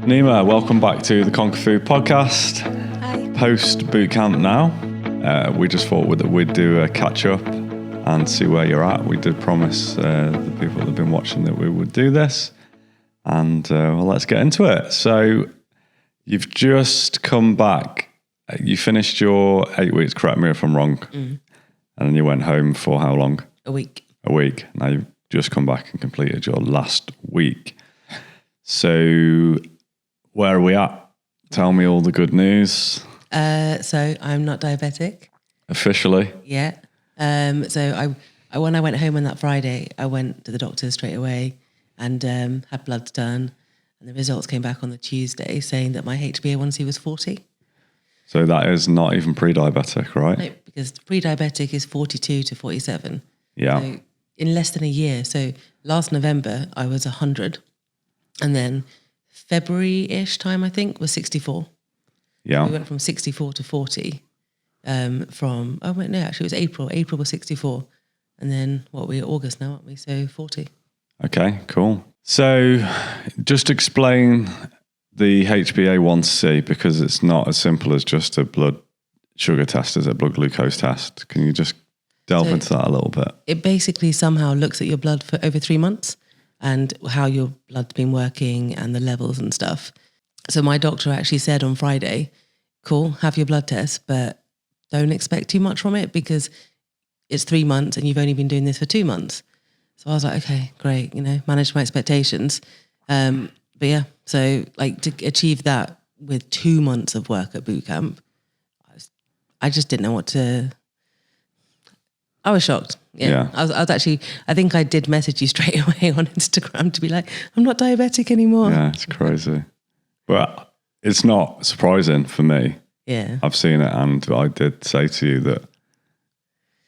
Neema, welcome back to the Conquer Food podcast. Hi. Post bootcamp now. We just thought that we'd do a catch up and see where you're at. We did promise the people that have been watching that we would do this. And well, let's get into it. So you've just come back. You finished your 8 weeks, correct me if I'm wrong. And then you went home for how long? A week. A week. Now you've just come back and completed your last week. So where are we at? Tell me all the good news. So I'm not diabetic. Officially? Yeah. So I when I went home on that Friday, I went to the doctor straight away and had bloods done. And the results came back on the Tuesday saying that my HbA1c was 40. So that is not even pre-diabetic, right? No, because pre-diabetic is 42 to 47. Yeah. So in less than a year. So last November, I was 100. And then February-ish time, I think, was 64. Yeah. We went from 64 to 40 it was April. April was 64. And then, we're August now, aren't we? So 40. Okay, cool. So just explain the HbA1c, because it's not as simple as just a blood sugar test, is it? Blood glucose test. Can you just delve into that a little bit? It basically somehow looks at your blood for over 3 months and how your blood's been working and the levels and stuff. So my doctor actually said on Friday, cool, have your blood test, but don't expect too much from it because it's 3 months and you've only been doing this for 2 months. So I was like, okay, great, manage my expectations. But yeah, so like to achieve that with 2 months of work at bootcamp, I just didn't know what to... I was shocked. Yeah. I was actually, I think I did message you straight away on Instagram to be like, I'm not diabetic anymore. Yeah, it's crazy. But it's not surprising for me. Yeah. I've seen it, and I did say to you that,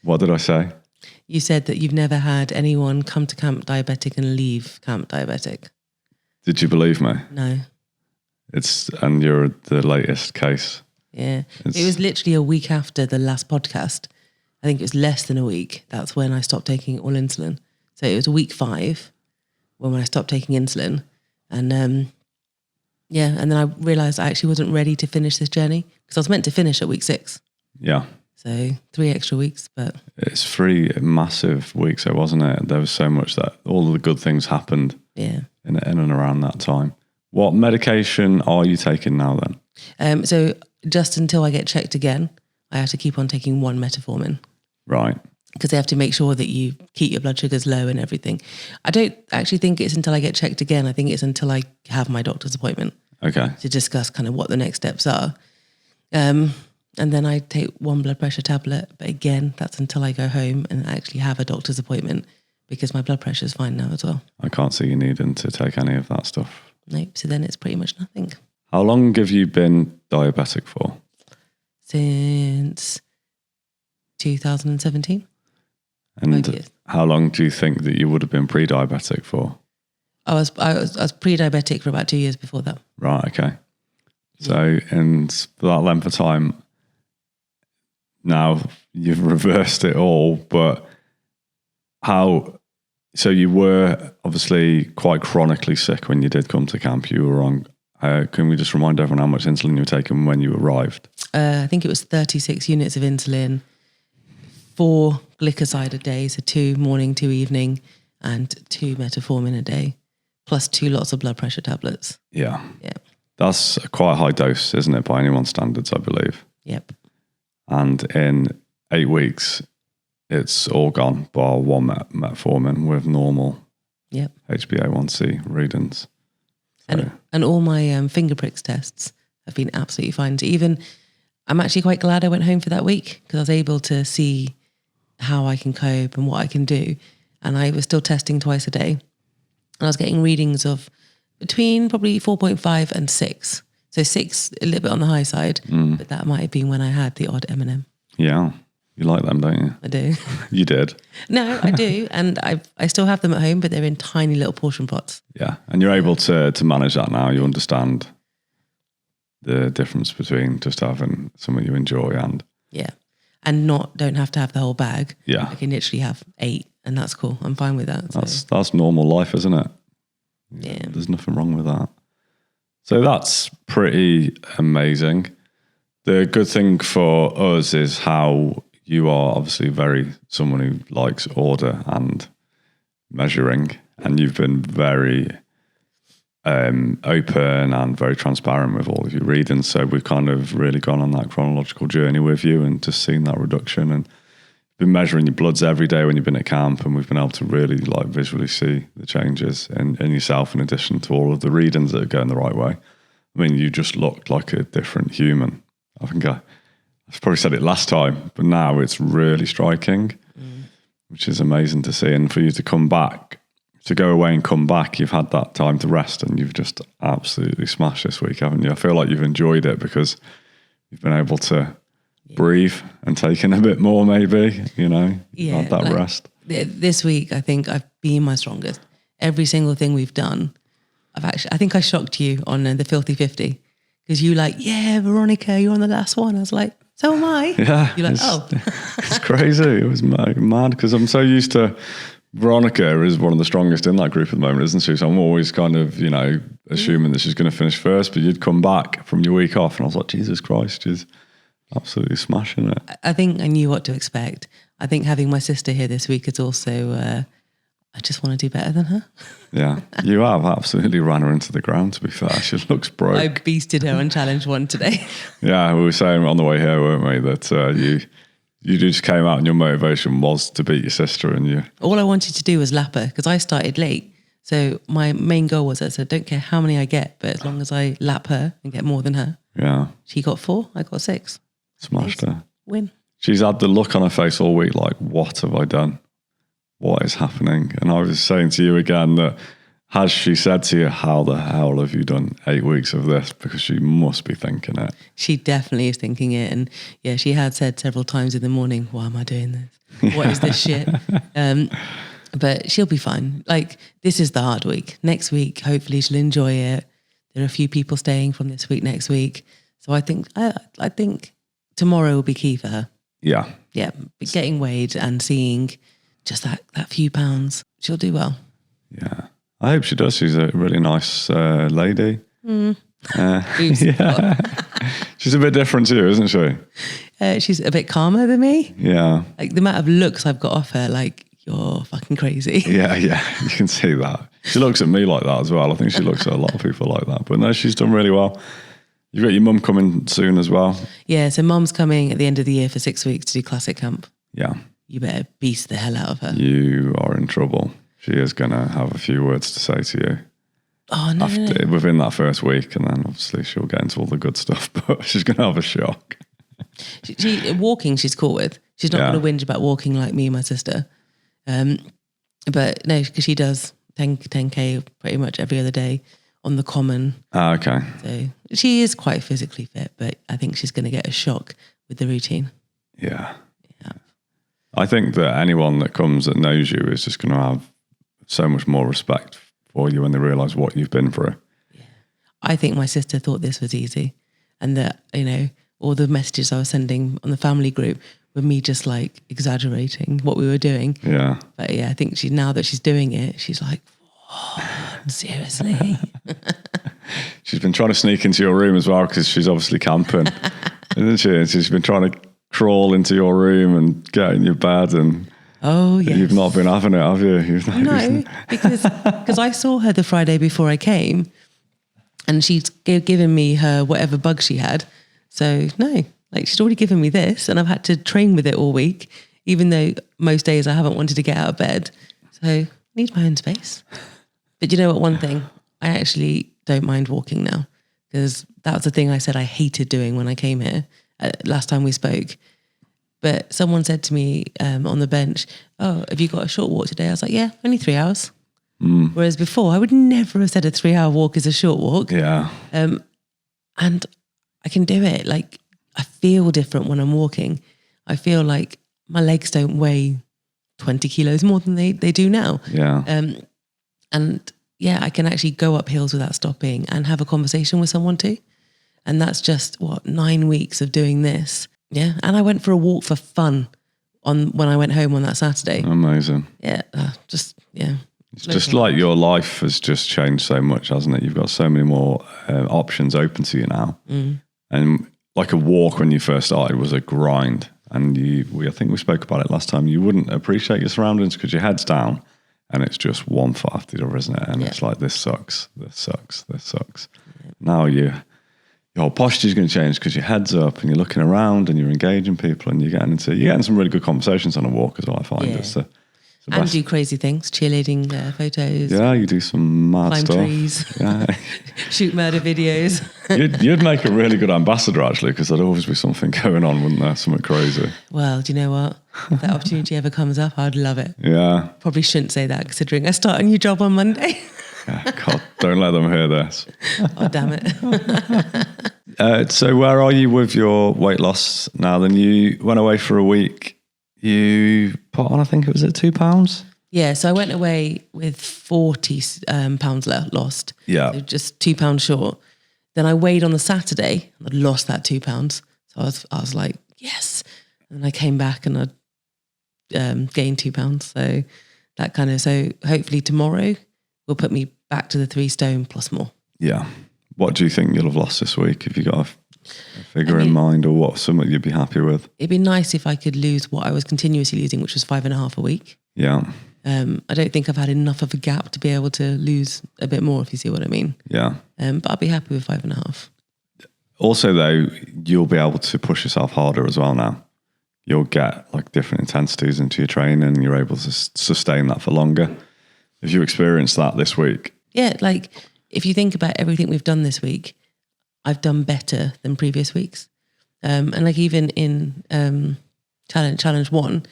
what did I say? You said that you've never had anyone come to camp diabetic and leave camp diabetic. Did you believe me? No. And you're the latest case. Yeah. It was literally a week after the last podcast. I think it was less than a week. That's when I stopped taking all insulin. So it was week 5 when I stopped taking insulin. And and then I realised I actually wasn't ready to finish this journey because I was meant to finish at week 6. Yeah. So 3 extra weeks, but... It's 3 massive weeks, though, wasn't it? There was so much that all of the good things happened in and around that time. What medication are you taking now then? So just until I get checked again, I have to keep on taking 1 metformin. Right. Because they have to make sure that you keep your blood sugars low and everything. I don't actually think it's until I get checked again. I think it's until I have my doctor's appointment. Okay. To discuss kind of what the next steps are. And then I take 1 blood pressure tablet. But again, that's until I go home and actually have a doctor's appointment because my blood pressure is fine now as well. I can't see you needing to take any of that stuff. Nope. So then it's pretty much nothing. How long have you been diabetic for? Since 2017. And how long do you think that you would have been pre-diabetic for? I was pre-diabetic for about 2 years before that. Right, okay. So for that length of time, now you've reversed it all, but so you were obviously quite chronically sick when you did come to camp. You were on, can we just remind everyone how much insulin you were taking when you arrived? I think it was 36 units of insulin, 4 glycoside a day, so 2 morning, 2 evening, and 2 metformin a day, plus 2 lots of blood pressure tablets. Yeah. Yeah. That's quite a high dose, isn't it, by anyone's standards, I believe? Yep. And in 8 weeks, it's all gone, bar 1 metformin with normal HbA1c readings. So. And all my finger pricks tests have been absolutely fine. So I'm actually quite glad I went home for that week because I was able to see how I can cope and what I can do. And I was still testing twice a day. And I was getting readings of between probably 4.5 and 6. So 6, a little bit on the high side, but that might have been when I had the odd M&M. Yeah. You like them, don't you? I do. You did? No, I do. And I still have them at home, but they're in tiny little portion pots. Yeah. And you're able to manage that now. You understand the difference between just having something you enjoy and... Yeah. And don't have to have the whole bag. Yeah. I can literally have 8 and that's cool. I'm fine with that. That's normal life, isn't it? Yeah. There's nothing wrong with that. So that's pretty amazing. The good thing for us is how you are obviously someone who likes order and measuring, and you've been very open and very transparent with all of your readings. So we've kind of really gone on that chronological journey with you and just seen that reduction, and been measuring your bloods every day when you've been at camp, and we've been able to really like visually see the changes in yourself, in addition to all of the readings that are going the right way. I mean, you just looked like a different human. I think I've probably said it last time, but now it's really striking, which is amazing to see. And for you to come back, to go away and come back, you've had that time to rest, and you've just absolutely smashed this week, haven't you? I feel like you've enjoyed it because you've been able to breathe and take in a bit more, maybe, had that like, rest. This week, I think I've been my strongest. Every single thing we've done, I think I shocked you on the Filthy 50, because you like, yeah, Veronica, you're on the last one. I was like, so am I. Yeah. You're like, oh. It's crazy. It was mad because I'm so used to Veronica is one of the strongest in that group at the moment, isn't she? So I'm always kind of, assuming that she's going to finish first, but you'd come back from your week off and I was like, Jesus Christ, she's absolutely smashing it. I think I knew what to expect. I think having my sister here this week is also, I just want to do better than her. Yeah, you have absolutely ran her into the ground, to be fair. She looks broke. I beasted her on challenge 1 today. Yeah, we were saying on the way here, weren't we, that you just came out and your motivation was to beat your sister, and you... All I wanted to do was lap her, because I started late. So my main goal was, I said, don't care how many I get, but as long as I lap her and get more than her. Yeah. She got 4, I got 6. Smashed her. Win. She's had the look on her face all week like, what have I done? What is happening? And I was saying to you again that, has she said to you, how the hell have you done 8 weeks of this? Because she must be thinking it. She definitely is thinking it. And yeah, she had said several times in the morning, why am I doing this? What is this shit? But she'll be fine. Like, this is the hard week. Next week, hopefully she'll enjoy it. There are a few people staying from this week next week. So I think tomorrow will be key for her. Yeah. Yeah. But getting weighed and seeing just that few pounds, she'll do well. Yeah. I hope she does. She's a really nice lady. Yeah. She's a bit different to you, isn't she? She's a bit calmer than me. Yeah. Like, the amount of looks I've got off her, like, you're fucking crazy. Yeah, you can see that. She looks at me like that as well. I think she looks at a lot of people like that. But no, she's done really well. You've got your mum coming soon as well. Yeah, so mum's coming at the end of the year for 6 weeks to do classic camp. Yeah. You better beast the hell out of her. You are in trouble. She is going to have a few words to say to you. Oh, no, within that first week, and then obviously she'll get into all the good stuff, but she's going to have a shock. Walking, she's cool with. She's not going to whinge about walking like me and my sister. But no, because she does 10K pretty much every other day on the common. Okay. So she is quite physically fit, but I think she's going to get a shock with the routine. Yeah. I think that anyone that comes that knows you is just going to have so much more respect for you when they realise what you've been through. Yeah. I think my sister thought this was easy, and that, all the messages I was sending on the family group were me just like exaggerating what we were doing. Yeah. But yeah, I think now that she's doing it, she's like, seriously? She's been trying to sneak into your room as well, because she's obviously camping, isn't she? And she's been trying to crawl into your room and get in your bed, and yes. You've not been having it, have you? No, because I saw her the Friday before I came, and she'd given me her whatever bug she had. So no, like, she'd already given me this, and I've had to train with it all week, even though most days I haven't wanted to get out of bed. So I need my own space. But you know what? One thing, I actually don't mind walking now, because that was the thing I said I hated doing when I came here last time we spoke. But someone said to me on the bench, oh, have you got a short walk today? I was like, yeah, only 3 hours. Whereas before, I would never have said a 3-hour walk is a short walk. Yeah. And I can do it. Like, I feel different when I'm walking. I feel like my legs don't weigh 20 kilos more than they do now. Yeah. And yeah, I can actually go up hills without stopping and have a conversation with someone too. And that's just 9 weeks of doing this. Yeah. And I went for a walk for fun when I went home on that Saturday. Amazing. Yeah. It's just like your life has just changed so much, hasn't it? You've got so many more options open to you now. And like a walk when you first started was a grind. And I think we spoke about it last time. You wouldn't appreciate your surroundings because your head's down and it's just one foot after the other, isn't it? And it's like, this sucks, this sucks, this sucks. Now your whole posture is going to change because your head's up and you're looking around and you're engaging people and you're getting some really good conversations on a walk as well, I find. It's the and do crazy things, cheerleading photos. Yeah, you do some mad climb stuff. Trees, shoot murder videos. You'd make a really good ambassador, actually, because there'd always be something going on, wouldn't there? Something crazy. Well, do you know what? If that opportunity ever comes up, I'd love it. Yeah. Probably shouldn't say that, considering I start a new job on Monday. God, don't let them hear this. Oh, damn it. So where are you with your weight loss now? Then you went away for a week. You put on, I think it was at £2? Yeah, so I went away with 40 pounds lost. Yeah. So just £2 short. Then I weighed on the Saturday and I'd lost that £2. So I was like, yes. And I came back and I'd gained £2. So that so hopefully tomorrow will put me back to the 3 stone plus more. Yeah. What do you think you'll have lost this week? Have you got a figure in mind, or what, something you'd be happy with? It'd be nice if I could lose what I was continuously losing, which was 5.5 a week. Yeah. I don't think I've had enough of a gap to be able to lose a bit more, if you see what I mean. Yeah. But I'll be happy with 5.5. Also, though, you'll be able to push yourself harder as well now. You'll get like different intensities into your training and you're able to sustain that for longer. Have you experienced that this week? Yeah, like if you think about everything we've done this week, I've done better than previous weeks. And like even in challenge 1,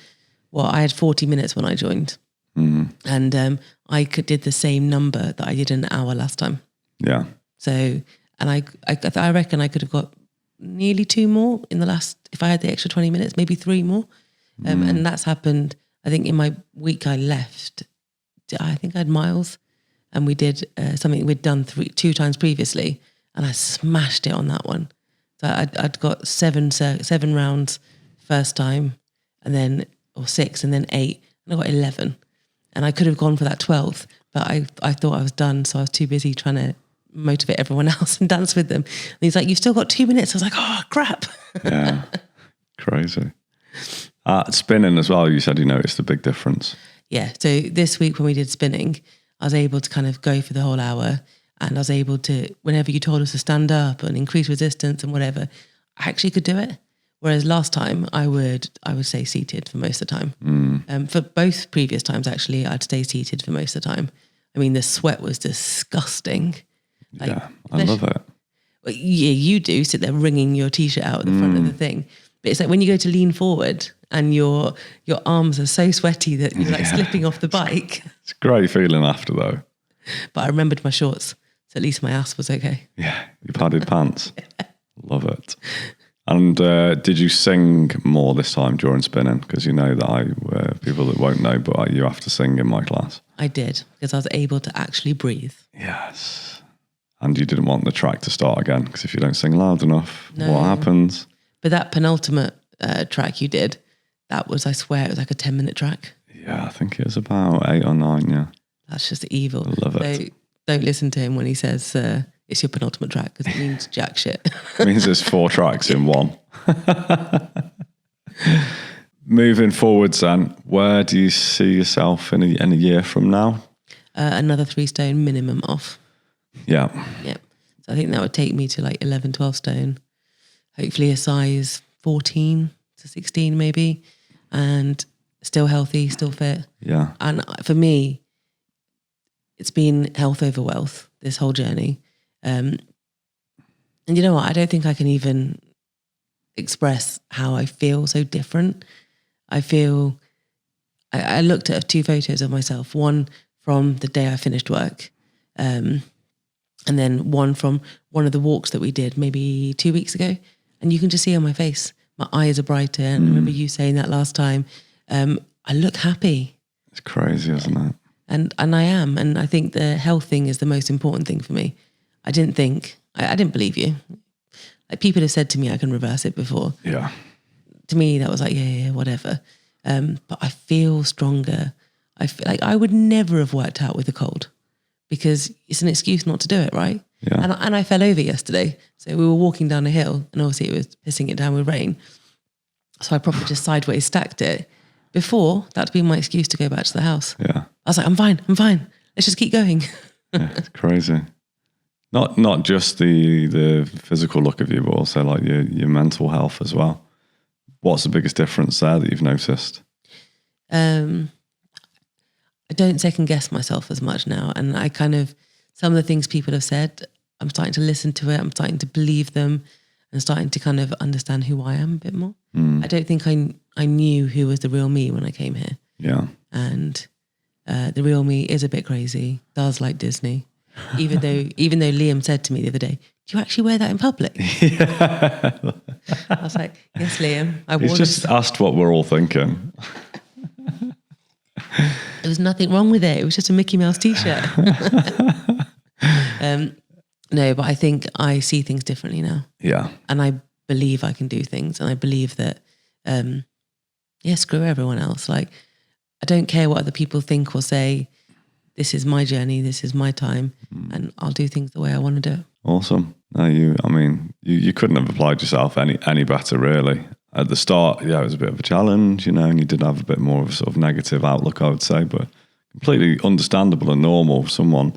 I had 40 minutes when I joined. And I did the same number that I did in an hour last time. Yeah. So, and I reckon I could have got nearly 2 more in the last, if I had the extra 20 minutes, maybe 3 more. And that's happened, I think in my week I left, I think I had miles, and we did something we'd done 2 times previously, and I smashed it on that one. So I'd got 7 rounds first time, and then, or 6, and then 8, and I got 11. And I could have gone for that 12th, but I thought I was done, so I was too busy trying to motivate everyone else and dance with them. And he's like, you've still got 2 minutes. I was like, oh, crap. Yeah, crazy. Spinning as well, you said you noticed a big difference. Yeah, so this week when we did spinning, I was able to kind of go for the whole hour, and I was able to, whenever you told us to stand up and increase resistance and whatever, I actually could do it. Whereas last time I would say seated for most of the time. For both previous times, actually, I'd stay seated for most of the time. I mean, the sweat was disgusting. Like, yeah, I love it. Well, yeah, you do sit there wringing your t-shirt out at the front of the thing. But it's like when you go to lean forward and your arms are so sweaty that you're like slipping off the bike. It's a great feeling after though. But I remembered my shorts, so at least my ass was okay. Yeah, your padded pants. Love it. And did you sing more this time during spinning? Because you know that people that won't know, but you have to sing in my class. I did, because I was able to actually breathe. Yes. And you didn't want the track to start again, because if you don't sing loud enough, what happens? But that penultimate track you did, that was, I swear, it was like a 10-minute track. Yeah, I think it was about 8 or 9, yeah. That's just evil. I love it. So don't listen to him when he says it's your penultimate track, because it means jack shit. It means there's 4 tracks in one. Moving forwards then, where do you see yourself in a year from now? Another 3 stone minimum off. Yeah. Yep. So I think that would take me to like 11, 12 stone. Hopefully a size 14 to 16 maybe. And still healthy, still fit. Yeah. And for me, it's been health over wealth, this whole journey. And you know what? I don't think I can even express how I feel so different. I feel, I looked at 2 photos of myself, one from the day I finished work, and then one from one of the walks that we did maybe 2 weeks ago. And you can just see on my face, my eyes are brighter. And I remember you saying that last time. I look happy. It's crazy, isn't it? And I am. And I think the health thing is the most important thing for me. I didn't believe you. Like people have said to me, I can reverse it before. Yeah. To me, that was like, yeah, whatever. But I feel stronger. I feel like I would never have worked out with a cold because it's an excuse not to do it, right? Yeah. And I fell over yesterday. So we were walking down a hill and obviously it was pissing it down with rain. So I probably just sideways stacked it. Before, that'd be my excuse to go back to the house. Yeah. I was like, I'm fine. Let's just keep going. Yeah, it's crazy. Not just the physical look of you, but also like your mental health as well. What's the biggest difference there that you've noticed? I don't second guess myself as much now. And I kind of, some of the things people have said, I'm starting to listen to it. I'm starting to believe them and starting to kind of understand who I am a bit more. I don't think I knew who was the real me when I came here. Yeah. And the real me is a bit crazy, does like Disney. Even though Liam said to me the other day, do you actually wear that in public? Yeah. I was like, yes, Liam. He's just asked what we're all thinking. There was nothing wrong with it. It was just a Mickey Mouse t-shirt. No, but I think I see things differently now. Yeah. And I believe I can do things. And I believe that, screw everyone else. Like, I don't care what other people think or say. This is my journey. This is my time. And I'll do things the way I want to do it. Awesome. No, you couldn't have applied yourself any better, really. At the start, yeah, it was a bit of a challenge, and you did have a bit more of a sort of negative outlook, I would say, but completely understandable and normal. Someone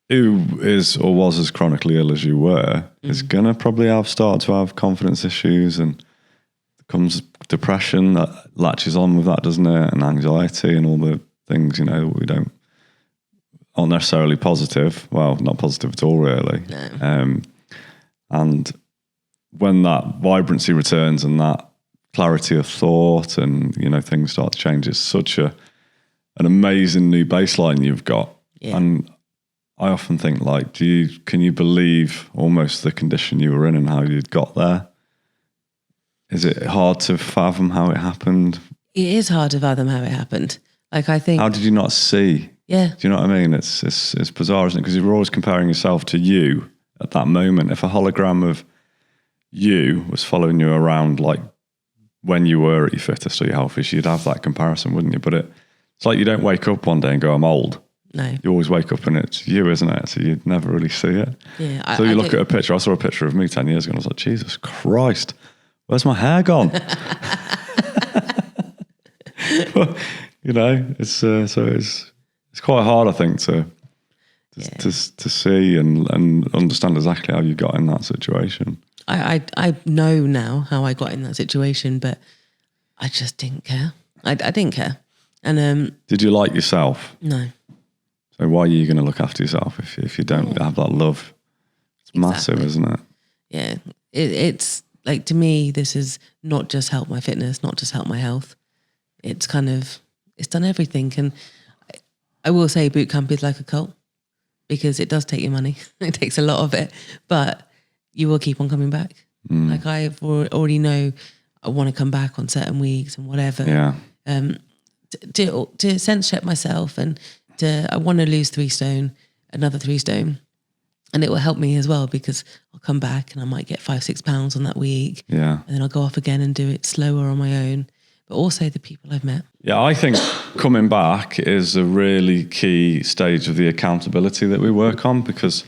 who is or was as chronically ill as you were is going to probably start to have confidence issues, and comes depression that latches on with that, doesn't it? And anxiety and all the things, that aren't necessarily positive. Well, not positive at all, really. No. And when that vibrancy returns and that clarity of thought and, things start to change, it's such an amazing new baseline you've got. Yeah. And I often think, like, can you believe almost the condition you were in and how you'd got there? Is it hard to fathom how it happened? It is hard to fathom how it happened. Like, I think... How did you not see? Yeah. Do you know what I mean? It's bizarre, isn't it? Because you're always comparing yourself to you at that moment. If a hologram of you was following you around, like when you were at your fittest or your healthiest, you'd have that comparison, wouldn't you? But it's like you don't wake up one day and go, I'm old. No. You always wake up and it's you, isn't it? So you'd never really see it. Yeah. So you look at a picture. I saw a picture of me 10 years ago and I was like, Jesus Christ, where's my hair gone? But, it's quite hard, I think, to see and understand exactly how you got in that situation. I know now how I got in that situation, but I just didn't care. I didn't care. And did you like yourself? No. So why are you going to look after yourself if you don't have that love? It's massive, isn't it? Yeah. It's like, to me, this is not just help my fitness, not just help my health. It's kind of, it's done everything. And I will say bootcamp is like a cult because it does take your money. It takes a lot of it, but you will keep on coming back. Like, I already know I want to come back on certain weeks and whatever. Yeah. To sense check myself and I want to lose 3 stone, another 3 stone. And it will help me as well because I'll come back and I might get 5-6 pounds on that week. Yeah. And then I'll go off again and do it slower on my own. But also the people I've met. Yeah, I think coming back is a really key stage of the accountability that we work on, because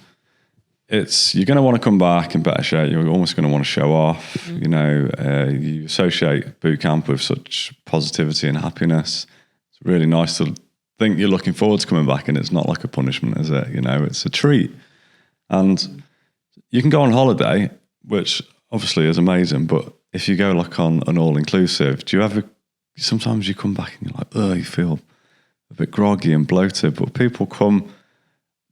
you're going to want to come back in better shape. You're almost going to want to show off. You associate bootcamp with such positivity and happiness. It's really nice to think you're looking forward to coming back, and it's not like a punishment, is it? It's a treat. And you can go on holiday, which obviously is amazing, but if you go like on an all-inclusive, sometimes you come back and you're like, oh, you feel a bit groggy and bloated, but people come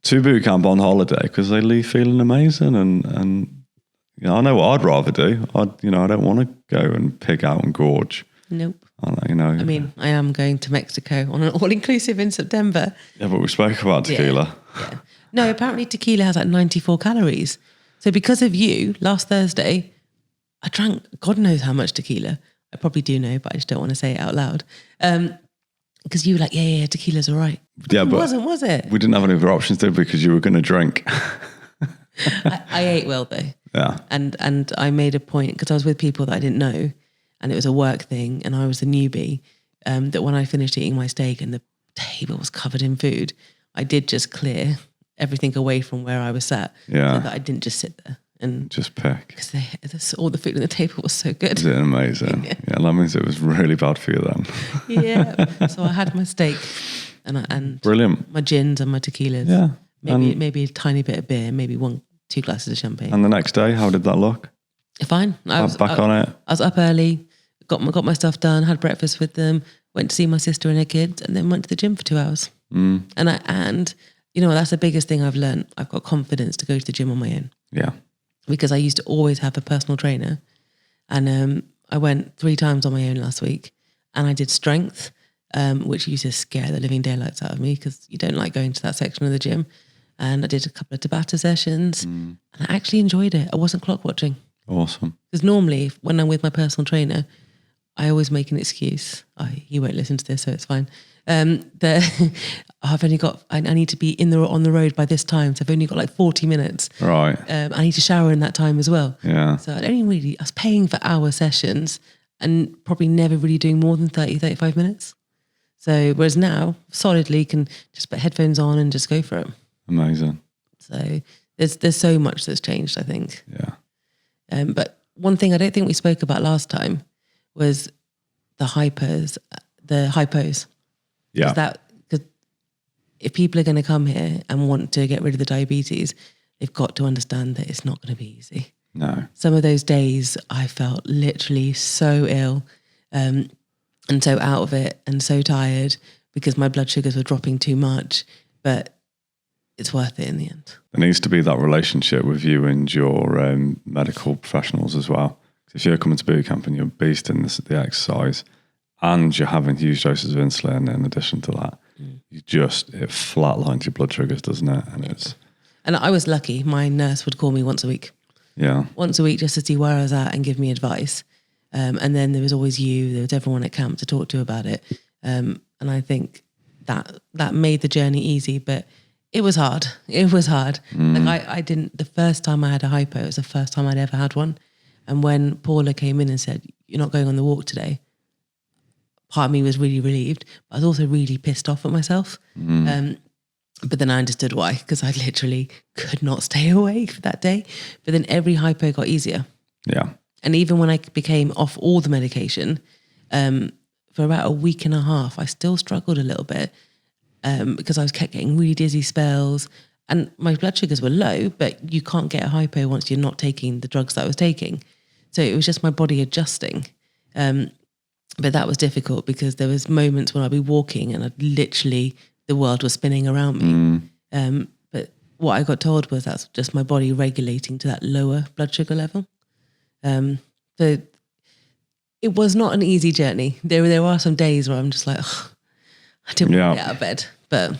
to bootcamp on holiday because they leave feeling amazing. And I know what I'd rather do. I don't want to go and pig out and gorge. Nope. I am going to Mexico on an all-inclusive in September. Yeah, but we spoke about tequila. Yeah. No, apparently tequila has like 94 calories. So because of you, last Thursday, I drank God knows how much tequila. I probably do know, but I just don't want to say it out loud. Because you were like, yeah, tequila's all right. Yeah, but it wasn't, was it? We didn't have any other options, did we? Because you were going to drink. I ate well, though. Yeah. And I made a point, because I was with people that I didn't know, and it was a work thing, and I was a newbie, that when I finished eating my steak and the table was covered in food, I did just clear everything away from where I was sat. Yeah. So that I didn't just sit there and just pick. Because all the food on the table was so good. Is it amazing? Yeah, that means it was really bad for you then. Yeah. So I had my steak and Brilliant. my gins and my tequilas. Yeah. Maybe a tiny bit of beer, maybe 2 glasses of champagne. And the next day, how did that look? Fine. I was back on it. I was up early, got my stuff done, had breakfast with them, went to see my sister and her kids, and then went to the gym for 2 hours. And you know, that's the biggest thing I've learned. I've got confidence to go to the gym on my own. Yeah. Because I used to always have a personal trainer. And I went 3 times on my own last week, and I did strength, which used to scare the living daylights out of me because you don't like going to that section of the gym. And I did a couple of Tabata sessions, and I actually enjoyed it. I wasn't clock watching. Awesome. Because normally when I'm with my personal trainer, I always make an excuse. He won't listen to this, so it's fine. That I've only got, I need to be on the road by this time, so I've only got like 40 minutes. Right. I need to shower in that time as well. Yeah. So I was paying for hour sessions and probably never really doing more than 30, 35 minutes. So whereas now, solidly can just put headphones on and just go for it. Amazing. So there's so much that's changed, I think. Yeah. But one thing I don't think we spoke about last time was the hypos. Yeah. Because if people are going to come here and want to get rid of the diabetes, they've got to understand that it's not going to be easy. No. Some of those days I felt literally so ill and so out of it and so tired because my blood sugars were dropping too much, but it's worth it in the end. There needs to be that relationship with you and your medical professionals as well. If you're coming to bootcamp and you're beasting the exercise and you're having huge doses of insulin in addition to that, it flatlines your blood sugars, doesn't it? And I was lucky. My nurse would call me once a week. Yeah. Once a week just to see where I was at and give me advice. And then there was always there was everyone at camp to talk to about it. And I think that made the journey easy, but it was hard. It was hard. Like I didn't, the first time I had a hypo, it was the first time I'd ever had one. And when Paula came in and said, "You're not going on the walk today," part of me was really relieved, but I was also really pissed off at myself. But then I understood why, because I literally could not stay awake for that day. But then every hypo got easier. Yeah. And even when I became off all the medication, for about a week and a half, I still struggled a little bit because I kept getting really dizzy spells. And my blood sugars were low, but you can't get a hypo once you're not taking the drugs that I was taking. So it was just my body adjusting. But that was difficult because there was moments when I'd be walking and the world was spinning around me. But what I got told was that's just my body regulating to that lower blood sugar level. So it was not an easy journey. There are some days where I'm just like, I didn't want to get out of bed. But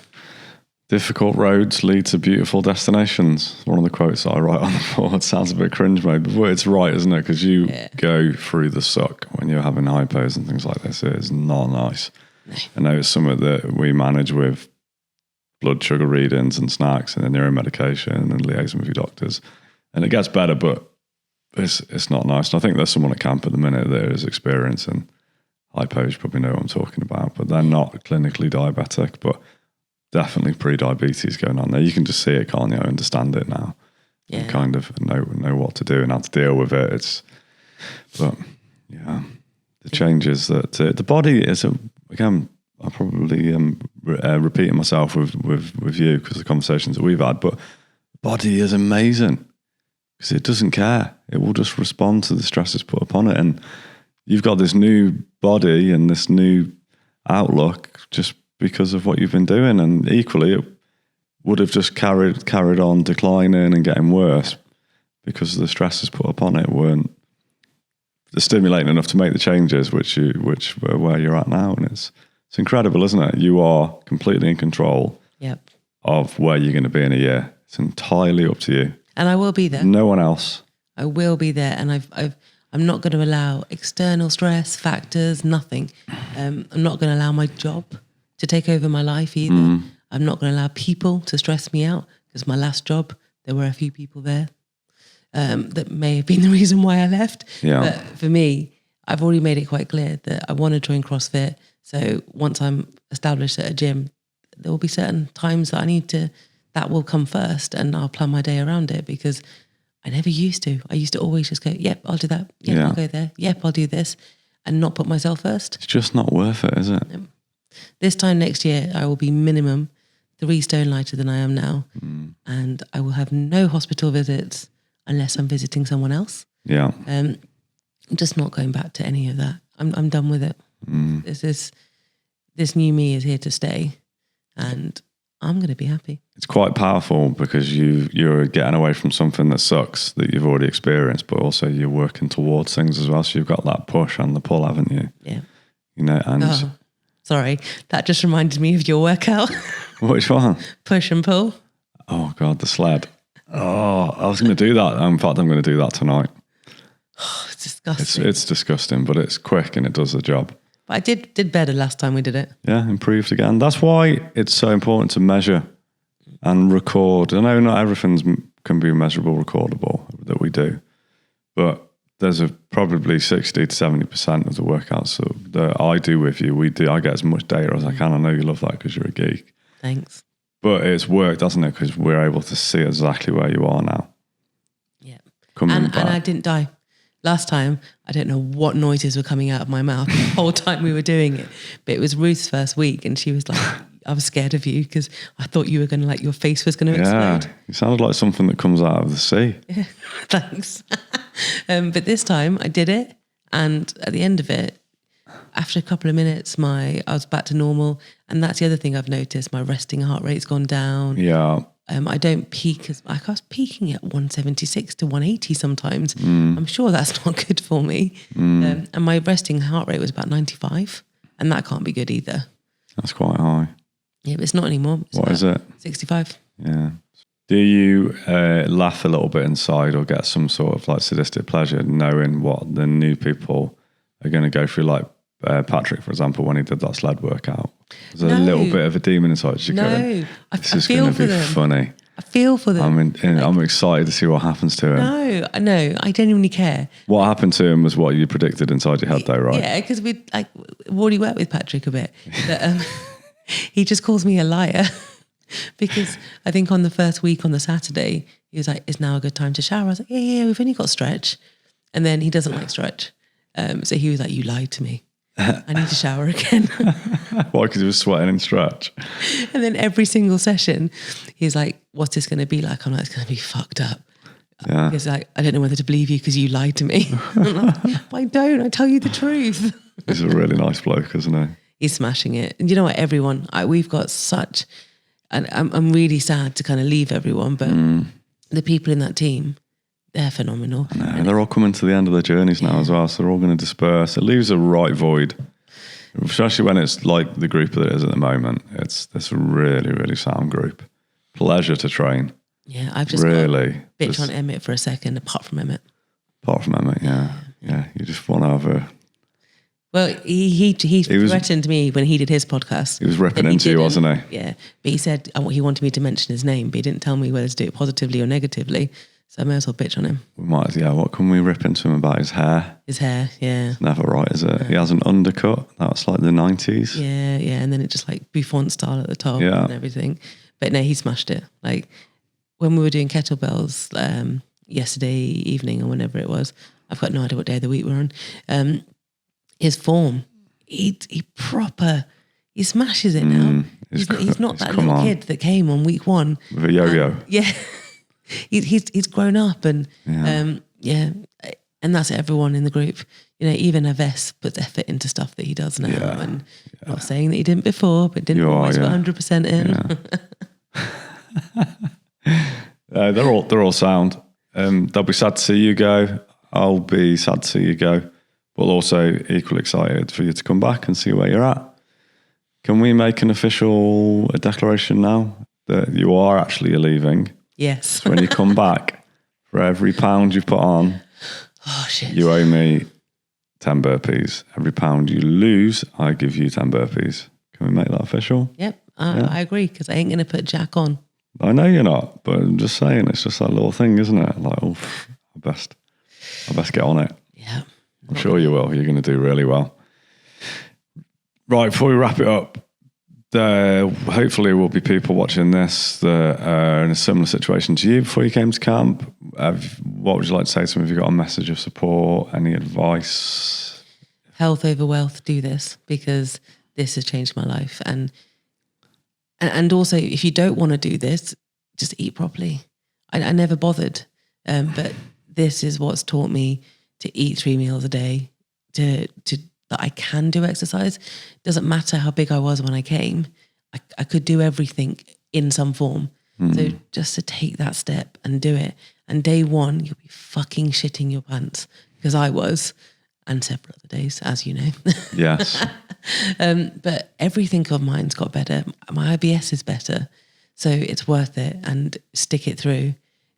difficult roads lead to beautiful destinations. One of the quotes that I write on the board sounds a bit cringe, mate, but it's right, isn't it? Because you go through the suck when you're having hypos and things like this. It is not nice. No. I know it's something that we manage with blood sugar readings and snacks and then you're in medication and liaising with your doctors. And it gets better, but it's not nice. And I think there's someone at camp at the minute that is experiencing hypos. You probably know what I'm talking about, but they're not clinically diabetic, but definitely pre-diabetes going on there. You can just see it, can't you? I understand it now. And kind of know what to do and how to deal with it. The changes that the body is again, I probably repeating myself with you because of the conversations that we've had, but the body is amazing because it doesn't care. It will just respond to the stresses put upon it. And you've got this new body and this new outlook just because of what you've been doing. And equally, it would have just carried on declining and getting worse because the stresses put upon it weren't stimulating enough to make the changes which were where you're at now. And it's incredible, isn't it? You are completely in control of where you're going to be in a year. It's entirely up to you. And I will be there. No one else. I will be there. And I'm not going to allow external stress, factors, nothing. I'm not going to allow my job to take over my life either. I'm not going to allow people to stress me out because my last job, there were a few people there that may have been the reason why I left. Yeah. But for me, I've already made it quite clear that I want to join CrossFit So once I'm established at a gym, there will be certain times that that will come first, and I'll plan my day around it, because I never used to. I used to always just go, yep, I'll do that. Yep, I'll go there. Yep, I'll do this, and not put myself first. It's just not worth it, is it? Yep. This time next year, I will be minimum 3 stone lighter than I am now. And I will have no hospital visits unless I'm visiting someone else. Yeah. I'm just not going back to any of that. I'm done with it. This new me is here to stay, and I'm going to be happy. It's quite powerful, because you're getting away from something that sucks that you've already experienced, but also you're working towards things as well. So you've got that push and the pull, haven't you? Yeah. You know, and sorry, that just reminded me of your workout. Which one? Push and pull. Oh God, the sled. Oh, I was going to do that. In fact, I'm going to do that tonight. Oh, it's disgusting. It's disgusting, but it's quick and it does the job. But I did better last time we did it. Yeah, improved again. That's why it's so important to measure and record. I know not everything can be measurable, recordable that we do, but there's probably 60 to 70% of the workouts that I do with you. I get as much data as I can. I know you love that because you're a geek. Thanks. But it's worked, hasn't it? Because we're able to see exactly where you are now. Yeah. And I didn't die. Last time, I don't know what noises were coming out of my mouth the whole time we were doing it. But it was Ruth's first week, and she was like, I was scared of you because I thought you were going to, like, your face was going to explode. Yeah, you sounded like something that comes out of the sea. Yeah, thanks. But this time I did it, and at the end of it, after a couple of minutes, I was back to normal. And that's the other thing I've noticed. My resting heart rate's gone down. Yeah. I don't peak I was peaking at 176 to 180 sometimes. I'm sure that's not good for me. And my resting heart rate was about 95, and that can't be good either. That's quite high. Yeah, but it's not anymore. What is it? 65. Yeah. Do you laugh a little bit inside, or get some sort of like sadistic pleasure knowing what the new people are going to go through? Like Patrick, for example, when he did that sled workout, there's a little bit of a demon inside. This is going to be funny. I feel for them. I'm excited to see what happens to him. No, I genuinely care. What happened to him was what you predicted inside your head, though, right? Yeah, because we've already worked with Patrick a bit. But, he just calls me a liar because I think on the first week on the Saturday, he was like, "Is now a good time to shower?" I was like, "Yeah, we've only got stretch." And then he doesn't like stretch. So he was like, "You lied to me. I need to shower again." Why? Because he was sweating in stretch. And then every single session, he's like, "What's this going to be like?" I'm like, "It's going to be fucked up." Yeah. He's like, "I don't know whether to believe you because you lied to me." I'm like, "But I don't. I tell you the truth." He's a really nice bloke, isn't he? He's smashing it. And you know what, everyone, we've got such, and I'm really sad to kind of leave everyone, but the people in that team, they're phenomenal. And they're all coming to the end of their journeys now as well, so they're all going to disperse. It leaves a right void, especially when it's like the group that it is at the moment. It's a really, really sound group. Pleasure to train. Yeah, I've just really got bitch on Emmett for a second, apart from Emmett. Yeah. You just want to have a... Well, he threatened me when he did his podcast. He was ripping into you, wasn't he? Yeah. But he said he wanted me to mention his name, but he didn't tell me whether to do it positively or negatively. So I may as well bitch on him. What can we rip into him about? His hair? His hair, yeah. It's never right, is it? He has an undercut. That's like the 90s. Yeah. And then it just like Buffon style at the top and everything. But no, he smashed it. Like when we were doing kettlebells yesterday evening or whenever it was, I've got no idea what day of the week we're on. His form, he smashes it now. He's not that little kid that came on week one with a yo-yo. Yeah, he's grown up, and and that's everyone in the group. You know, even Aves puts effort into stuff that he does now, and not saying that he didn't before, but didn't always put 100% in. Yeah. They're all sound. They'll be sad to see you go. I'll be sad to see you go. But also equally excited for you to come back and see where you're at. Can we make an official declaration now that you are actually leaving? Yes. So when you come back, for every £1 you put on, you owe me 10 burpees. Every £1 you lose, I give you 10 burpees. Can we make that official? Yep, I agree, because I ain't going to put Jack on. I know you're not, but I'm just saying, it's just that little thing, isn't it? Like, I best get on it. Yeah. I'm sure you will. You're going to do really well. Right, before we wrap it up, there hopefully will be people watching this that are in a similar situation to you before you came to camp. What would you like to say to them? Have you got a message of support, any advice? Health over wealth, do this, because this has changed my life. And also, if you don't want to do this, just eat properly. I never bothered, but this is what's taught me to eat 3 meals a day, that I can do exercise. It doesn't matter how big I was when I came. I could do everything in some form. So just to take that step and do it. And day one, you'll be fucking shitting your pants, because I was, and several other days, as you know. Yes. But everything of mine's got better. My IBS is better. So it's worth it, and stick it through,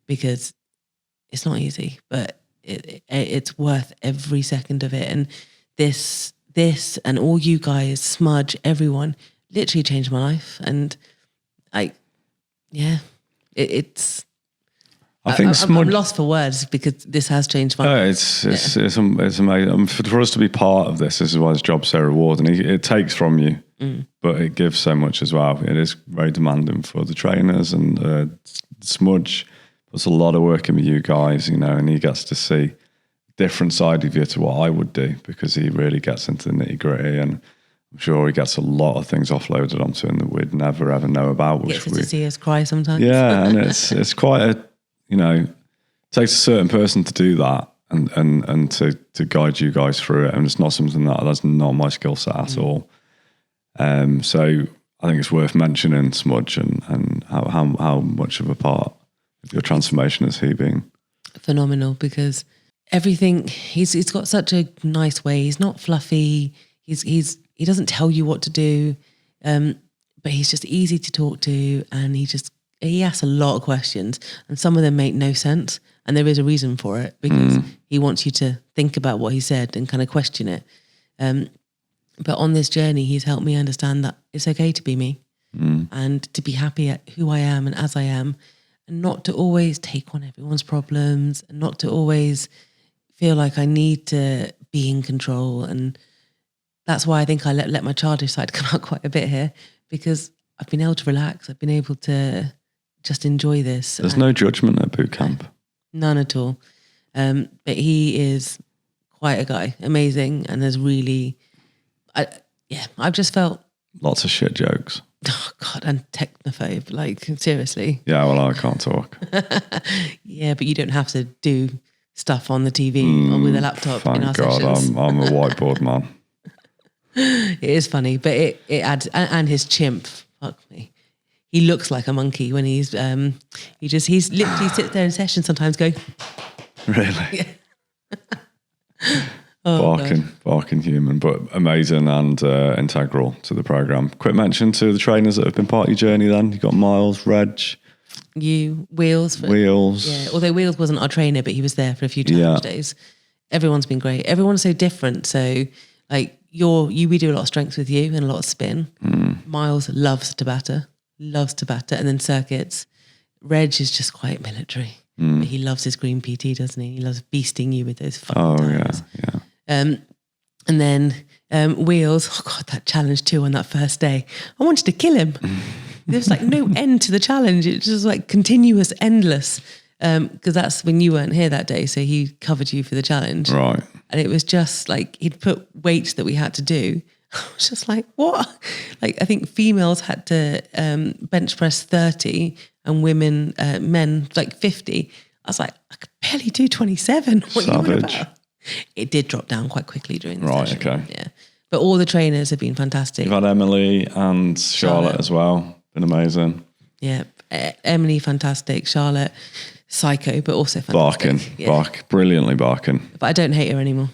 because it's not easy, but it's worth every second of it. And this and all you guys, Smudge, everyone, literally changed my life. And it's I think I'm lost for words, because this has changed my life. It's amazing. For us to be part of this is why this job's so rewarding. It takes from you, but it gives so much as well. It is very demanding for the trainers, and Smudge puts a lot of work in with you guys, and he gets to see different side of you to what I would do, because he really gets into the nitty gritty, and I'm sure he gets a lot of things offloaded onto him that we'd never ever know about. Gets to see us cry sometimes. Yeah, and it's quite a, it takes a certain person to do that, and to guide you guys through it, and it's not something that's not my skill set at all. So I think it's worth mentioning Smudge and how much of a part of your transformation has he been. Phenomenal, because everything, he's got such a nice way. He's not fluffy. He doesn't tell you what to do, but he's just easy to talk to, and he asks a lot of questions, and some of them make no sense, and there is a reason for it, because he wants you to think about what he said and kind of question it. But on this journey, he's helped me understand that it's okay to be me, and to be happy at who I am and as I am, and not to always take on everyone's problems, and not to always feel like I need to be in control. And that's why I think I let my childish side come out quite a bit here, because I've been able to relax. I've been able to just enjoy this. There's no judgment at boot camp. None at all. But he is quite a guy, amazing. And there's really, I've just felt... Lots of shit jokes. Oh God, and technophobe, like seriously. Yeah, well, I can't talk. Yeah, but you don't have to do stuff on the TV or with a laptop in our sessions. I'm a whiteboard man. It is funny, but it adds, and his chimp, fuck me. He looks like a monkey when he's literally sits there in session sometimes going. Really? Barking human, but amazing and integral to the program. Quick mention to the trainers that have been part of your journey then. You got Miles, Reg. You, Wheels. Yeah, although Wheels wasn't our trainer, but he was there for a few challenge days. Everyone's been great. Everyone's so different. So like we do a lot of strength with you and a lot of spin. Miles loves Tabata, and then circuits. Reg is just quite military. But he loves his green PT, doesn't he? He loves beasting you with those fucking tires. Yeah. And then Wheels, oh God, that challenge 2 on that first day. I wanted to kill him. There's like no end to the challenge. It's just like continuous, endless. Because that's when you weren't here that day. So he covered you for the challenge. Right. And it was just like, he'd put weights that we had to do. I was just like, what? Like, I think females had to bench press 30 and men like 50. I was like, I could barely do 27. What are you on about? It did drop down quite quickly during the session. Okay. Yeah. But all the trainers have been fantastic. You've had Emily and Charlotte as well. Been amazing. Yeah. Emily, fantastic. Charlotte, psycho, but also fantastic. Brilliantly barking. But I don't hate her anymore.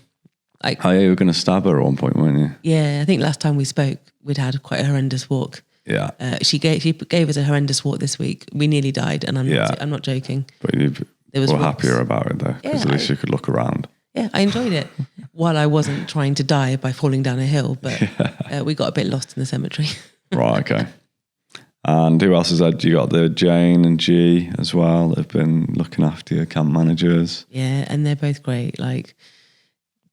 Like, you were going to stab her at one point, weren't you? Yeah, I think last time we spoke, we'd had quite a horrendous walk. Yeah. She gave us a horrendous walk this week. We nearly died, and I'm not joking. But you were happier about it though, because at least you could look around. Yeah, I enjoyed it. While I wasn't trying to die by falling down a hill, but we got a bit lost in the cemetery. Right, okay. And who else is that? You got the Jane and G as well that have been looking after your camp managers. Yeah, and they're both great. Like,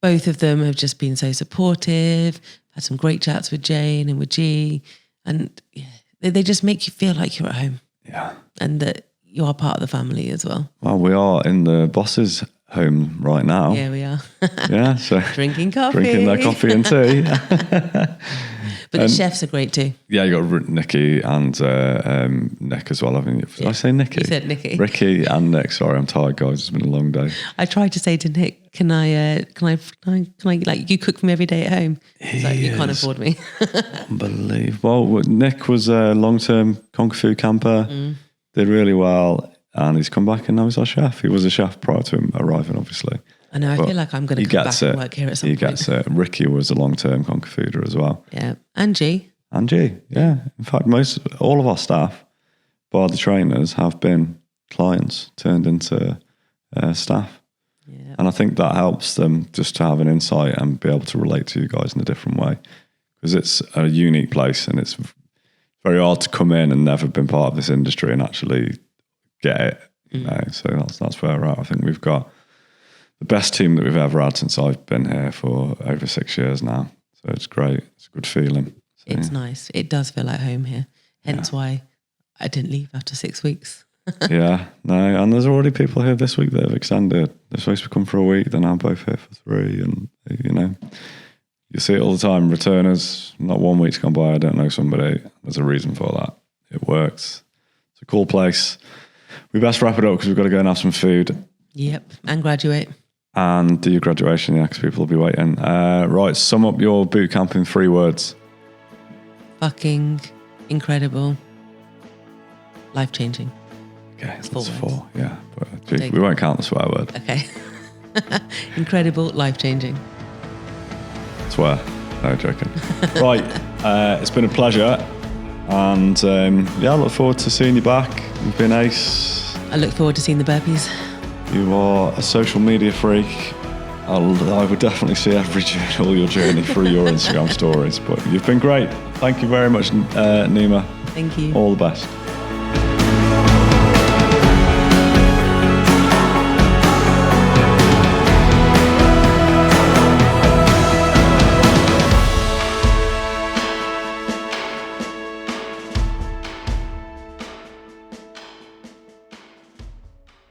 both of them have just been so supportive, had some great chats with Jane and with G, and they just make you feel like you're at home. Yeah. And that you are part of the family as well. Well, we are in the boss's home right now. Yeah, we are. Yeah, so Drinking coffee. Drinking their coffee and tea. But the chefs are great too. Yeah, you got Nikki and Nick as well, haven't you? Did I say Nikki? You said Nikki. Ricky and Nick. Sorry, I'm tired, guys. It's been a long day. I tried to say to Nick, can I like you cook for me every day at home? He's like, you can't afford me. Unbelievable. Well, Nick was a long-term Kung Fu camper, did really well, and he's come back and now he's our chef. He was a chef prior to him arriving, obviously. I know, I feel like I'm going to come back and work here at some point. He gets it. Ricky was a long-term Kung Fu-er as well. Yeah, and G. Yeah. In fact, all of our staff, bar the trainers, have been clients turned into staff. Yeah. And I think that helps them just to have an insight and be able to relate to you guys in a different way. Because it's a unique place and it's very hard to come in and never been part of this industry and actually get it. You know? So that's where we're at. I think we've got the best team that we've ever had since I've been here for over 6 years now. So it's great. It's a good feeling. So, it's nice. It does feel like home here. Hence why I didn't leave after 6 weeks. Yeah, no. And there's already people here this week that have extended. They're supposed to come for a week. They're now both here for 3. And, you know, you see it all the time. Returners, not 1 week's gone by, I don't know somebody. There's a reason for that. It works. It's a cool place. We best wrap it up because we've got to go and have some food. Yep, and graduate. And do your graduation, yeah, because people will be waiting. Right, sum up your boot camp in 3 words. Fucking incredible. Life-changing. Okay, That's that's 4 4, yeah. But we won't count the swear word. Okay. Incredible, life-changing. Swear. No, joking. Right, it's been a pleasure. And I look forward to seeing you back. You've been ace. I look forward to seeing the burpees. You are a social media freak. I would definitely see all your journey through your Instagram stories. But you've been great. Thank you very much, Neema. Thank you. All the best.